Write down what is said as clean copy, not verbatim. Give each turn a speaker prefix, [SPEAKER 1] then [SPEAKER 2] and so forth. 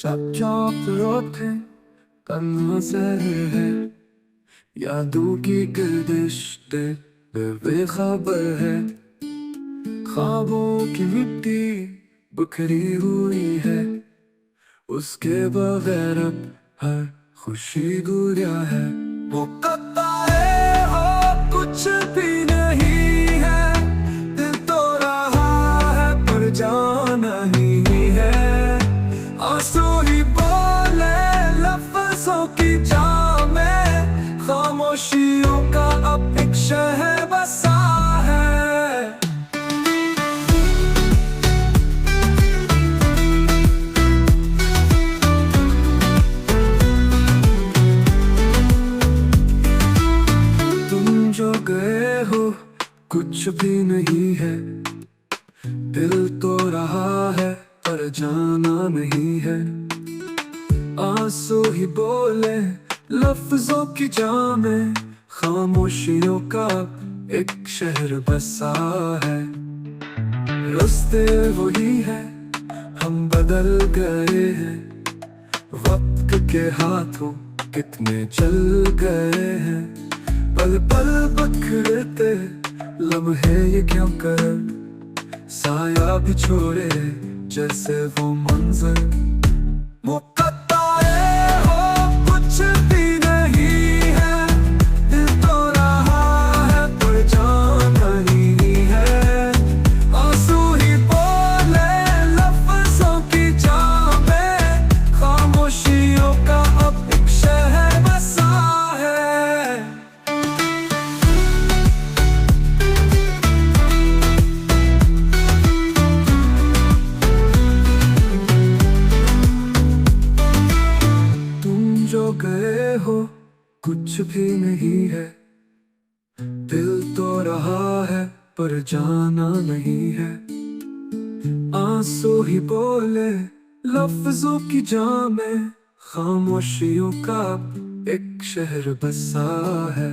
[SPEAKER 1] चुप रोते तन्हा से है यादों की गर्दिश बेखबर है। ख्वाबों की मिट्टी बिखरी हुई है, उसके बगैर अब हर खुशी दूरिया है। वो कताए हो कुछ भी नहीं है, दिल तो रहा है पर जान नहीं है। आंसू ही बोले लफ्जों की जाम में, खामोशियों का अब एक शहर बसा है। तुम जो गए हो कुछ भी नहीं है, दिल तो रहा है पर जाना नहीं है। आंसू ही बोले लफ्जों की जाम में, खामोशियों का एक शहर बसा है। रास्ते वही है, हम बदल गए हैं, वक्त के हाथों कितने चल गए हैं। पल पल बखरते लम्हे ये क्यों कर, साया भी छोड़े जैसे वो मंजर। मुकद्दरे हो कुछ भी नहीं है, दिल तो रहा है पर जान नहीं है। आंसू ही बोले लफ्जों की जाम में, खामोशियों का अब एक शहर बसा है। जो गए हो कुछ भी नहीं है, दिल तो रहा है पर जाना नहीं है। आंसू ही बोले लफ्जों की जाम में, खामोशियों का एक शहर बसा है।